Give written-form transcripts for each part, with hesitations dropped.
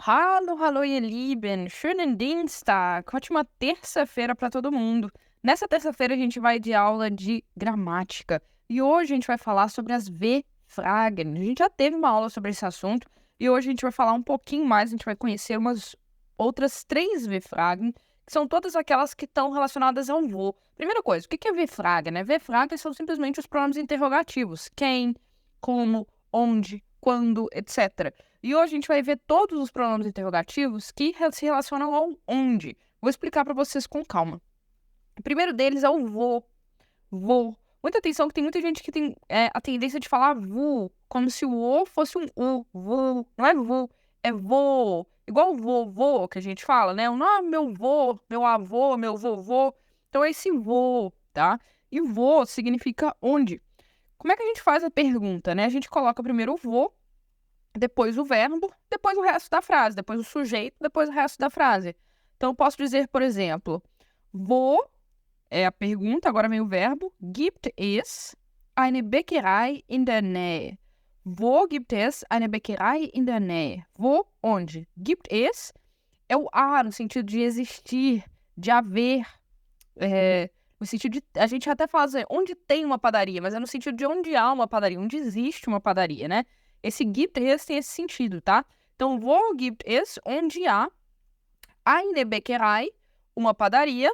Hallo, hallo, ihr Lieben. Schönen Dienstag. Ótima terça-feira para todo mundo. Nessa terça-feira a gente vai de aula de gramática e hoje a gente vai falar sobre as V-Fragen. A gente já teve uma aula sobre esse assunto e hoje a gente vai falar um pouquinho mais. A gente vai conhecer umas outras três V-Fragen, que são todas aquelas que estão relacionadas ao vô. Primeira coisa, o que é V-Fragen, né? V-Fragen são simplesmente os pronomes interrogativos: quem, como, onde, quando, etc. E hoje a gente vai ver todos os pronomes interrogativos que se relacionam ao onde. Vou explicar para vocês com calma. O primeiro deles é o vô. Vô. Muita atenção que tem muita gente que tem a tendência de falar vu, como se o o fosse um u. Vu. Não é vu, é vô. Igual o vovô que a gente fala, né? Não, meu vô, meu avô, meu vovô. Então é esse vô, tá? E vô significa onde. Como é que a gente faz a pergunta, né? A gente coloca primeiro o vô, depois o verbo, depois o resto da frase, depois o sujeito, depois o resto da frase. Então, eu posso dizer, por exemplo, wo é a pergunta, agora vem o verbo. Gibt es eine Bäckerei in der Nähe? Wo gibt es eine Bäckerei in der Nähe? Wo, onde? Gibt es é o a, no sentido de existir, de haver. No sentido de. A gente até fala assim, onde tem uma padaria, mas é no sentido de onde há uma padaria, onde existe uma padaria, né? Esse gibt es tem esse sentido, tá? Então, wo gibt es, onde há eine Bäckerei, uma padaria,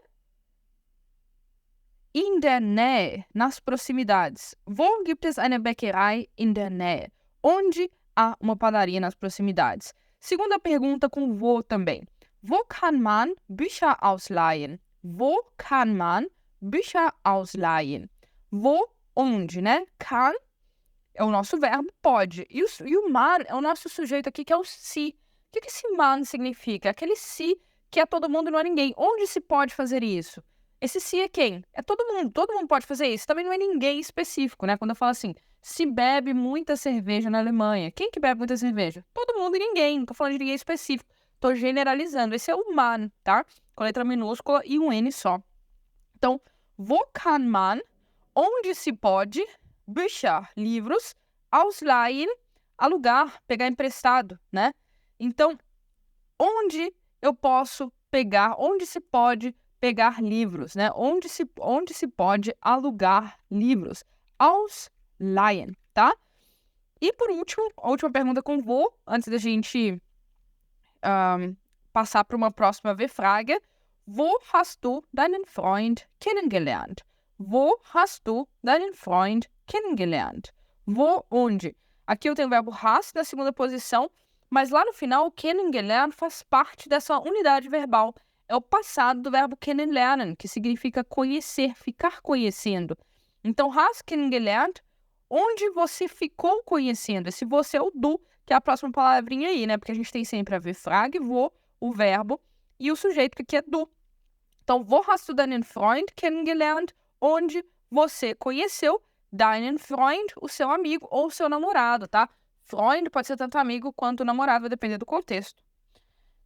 in der Nähe, nas proximidades. Wo gibt es eine Bäckerei in der Nähe? Onde há uma padaria nas proximidades? Segunda pergunta com wo também. Wo kann man Bücher ausleihen? Wo kann man Bücher ausleihen? Wo, onde, né? Kann é o nosso verbo, pode. E o man é o nosso sujeito aqui, que é o se. O que esse man significa? Aquele se que é todo mundo e não é ninguém. Onde se pode fazer isso? Esse se é quem? É todo mundo pode fazer isso. Também não é ninguém específico, né? Quando eu falo assim, se bebe muita cerveja na Alemanha. Quem que bebe muita cerveja? Todo mundo e ninguém. Não tô falando de ninguém específico. Tô generalizando. Esse é o man, tá? Com letra minúscula e um N só. Então, wo kann man, onde se pode, Bücher, livros, ausleihen, alugar, pegar emprestado, né? Então, onde eu posso pegar, onde se pode pegar livros, né? Onde se pode alugar livros? Ausleihen, tá? E por último, a última pergunta com wo, antes da gente passar para uma próxima V-Frage. Wo hast du deinen Freund kennengelernt? Wo hast du deinen Freund kennengelernt? Wo, onde? Aqui eu tenho o verbo hast na segunda posição, mas lá no final o kennengelernt faz parte dessa unidade verbal. É o passado do verbo kennenlernen, que significa conhecer, ficar conhecendo. Então, hast kennengelernt, onde você ficou conhecendo. Esse você é o du, que é a próxima palavrinha aí, né? Porque a gente tem sempre a V-Frage, wo, o verbo, e o sujeito, que aqui é du. Então, wo hast du deinen Freund kennengelernt? Onde você conheceu deinen Freund, o seu amigo ou o seu namorado, tá? Freund pode ser tanto amigo quanto namorado, vai depender do contexto.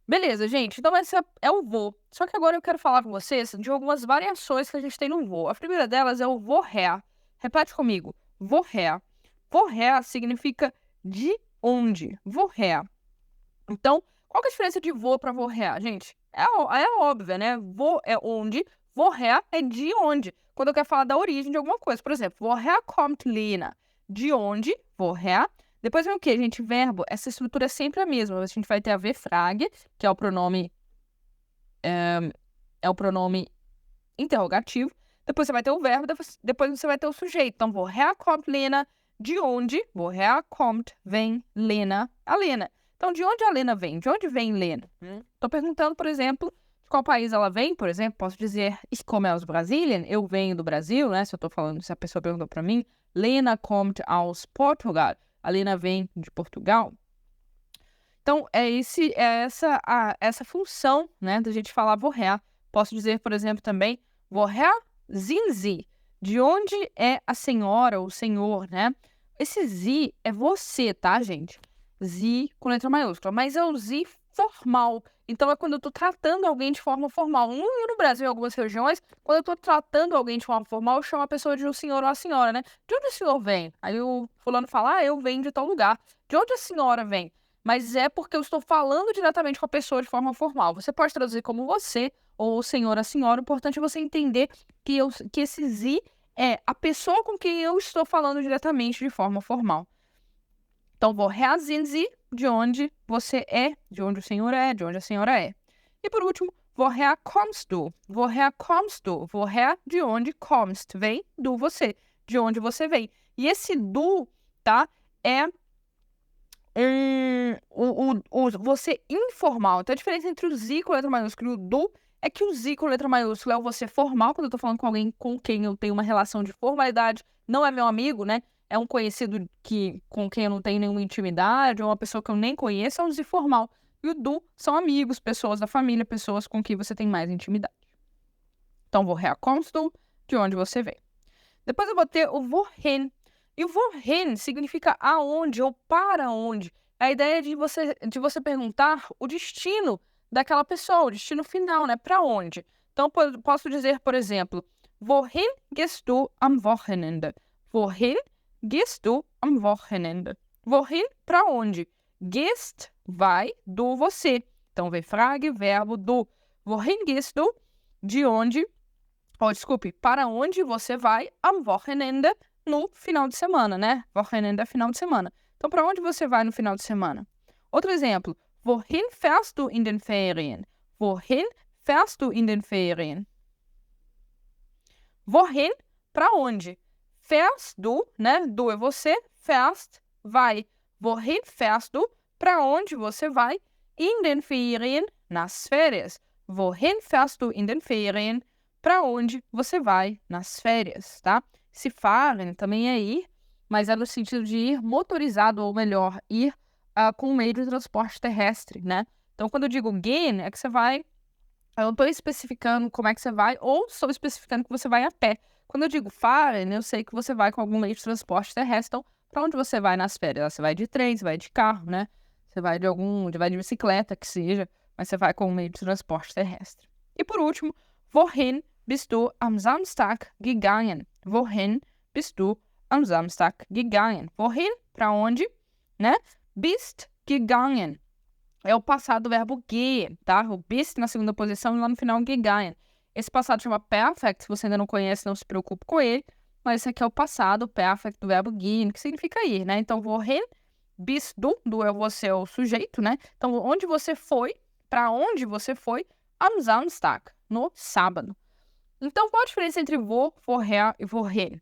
Beleza, gente. Então, esse é o wo. Só que agora eu quero falar com vocês de algumas variações que a gente tem no wo. A primeira delas é o woher. Repete comigo. Woher. Woher significa de onde. Woher. Então, qual que é a diferença de wo para woher, gente? É óbvia, né? Wo é onde, woher é de onde. Quando eu quero falar da origem de alguma coisa. Por exemplo, woher kommt Lena? De onde, woher. Depois vem o quê, gente? Verbo. Essa estrutura é sempre a mesma. A gente vai ter a V-Frage, que é o pronome interrogativo. Depois você vai ter o verbo, depois você vai ter o sujeito. Então, woher kommt Lena? De onde? Woher kommt, vem Lena, a Lena. Então, de onde a Lena vem? De onde vem Lena? Estou perguntando, por exemplo, de qual país ela vem. Por exemplo, posso dizer, ich komme aus Brasilien, eu venho do Brasil, né? Se eu tô falando, se a pessoa perguntou para mim, Lena kommt aus Portugal. A Lena vem de Portugal. Então, é essa função, né, da gente falar woher. Posso dizer, por exemplo, também, woher sind Sie? De onde é a senhora ou o senhor, né? Esse Sie é você, tá, gente? Sie com letra maiúscula, mas é o Sie formal. Então, é quando eu tô tratando alguém de forma formal. No Brasil, em algumas regiões, quando eu tô tratando alguém de forma formal, eu chamo a pessoa de o senhor ou a senhora, né? De onde o senhor vem? Aí o fulano fala, eu venho de tal lugar. De onde a senhora vem? mas é porque eu estou falando diretamente com a pessoa de forma formal. Você pode traduzir como você ou o senhor, a senhora. O importante é você entender que esse Sie é a pessoa com quem eu estou falando diretamente de forma formal. Então, woher sind Sie? De onde você é, de onde o senhor é, de onde a senhora é. E por último, woher kommst du? Woher kommst du? Woher, de onde kommst? Vem, du, você. De onde você vem. E esse du, tá? É você informal. Então, a diferença entre o Sie com letra maiúscula e o du é que o Sie com letra maiúscula é o você formal, quando eu tô falando com alguém com quem eu tenho uma relação de formalidade, não é meu amigo, né? É um conhecido com quem eu não tenho nenhuma intimidade, ou uma pessoa que eu nem conheço, é um Sie formal. E o du são amigos, pessoas da família, pessoas com quem você tem mais intimidade. Então, woher kommst du? De onde você vem. Depois eu vou ter o wohin. E o wohin significa aonde ou para onde. É a ideia de você perguntar o destino daquela pessoa, o destino final, né? Para onde? Então, posso dizer, por exemplo, wohin gehst du am Wochenende? Wohin gehst du am Wochenende? Wohin, para onde? Gehst, vai, do, você. Então, vem frage, verbo, do. Wohin gehst du? De onde? Desculpe, para onde você vai am Wochenende no final de semana, né? Wochenende é final de semana. Então, para onde você vai no final de semana? Outro exemplo. Wohin fährst du in den Ferien? Wohin fährst du in den Ferien? Wohin, para onde? Fährst du, né? Du é você. Fährst, vai. Wohin fährst du? Para onde você vai? In den Ferien, nas férias. Wohin fährst du in den Ferien? Para onde você vai nas férias, tá? Se fahren também é ir, mas é no sentido de ir motorizado, ou melhor, ir com um meio de transporte terrestre, né? Então, quando eu digo gehen, é que você vai... Eu não estou especificando como é que você vai, ou estou especificando que você vai a pé. Quando eu digo fahren, eu sei que você vai com algum meio de transporte terrestre. Então, para onde você vai nas férias? Você vai de trem, você vai de carro, né? Você vai de bicicleta, que seja, mas você vai com um meio de transporte terrestre. E por último, wohin bist du am Samstag gegangen? Wohin bist du am Samstag gegangen? Wohin, para onde, né? Bist gegangen. É o passado do verbo gehen, tá? O bist na segunda posição e lá no final gegangen. Esse passado chama perfect, se você ainda não conhece, não se preocupe com ele. Mas esse aqui é o passado, o perfect do verbo gehen, que significa ir, né? Então, wohin bist du, do é você, é o sujeito, né? Então, onde você foi, para onde você foi, am Samstag, no sábado. Então, qual a diferença entre woher e wohin?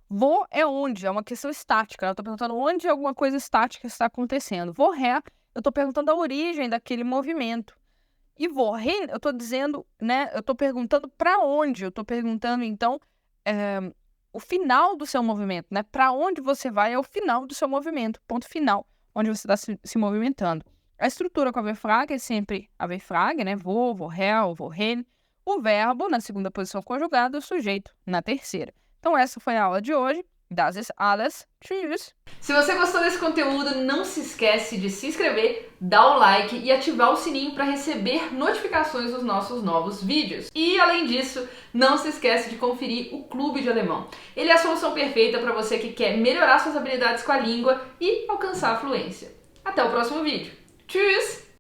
Wo é onde, é uma questão estática. Eu estou perguntando onde alguma coisa estática está acontecendo. Woher, eu estou perguntando a origem daquele movimento. E wohin, eu estou dizendo, né? Eu estou perguntando para onde. Eu estou perguntando, então, o final do seu movimento, né? Para onde você vai é o final do seu movimento, ponto final, onde você está se movimentando. A estrutura com a V-Frage é sempre a V-Frage, né? Woher, wohin. O verbo na segunda posição conjugada e o sujeito na terceira. Então, essa foi a aula de hoje. Das ist alles. Tschüss! Se você gostou desse conteúdo, não se esquece de se inscrever, dar o like e ativar o sininho para receber notificações dos nossos novos vídeos. E, além disso, não se esquece de conferir o Clube de Alemão. Ele é a solução perfeita para você que quer melhorar suas habilidades com a língua e alcançar a fluência. Até o próximo vídeo. Tschüss!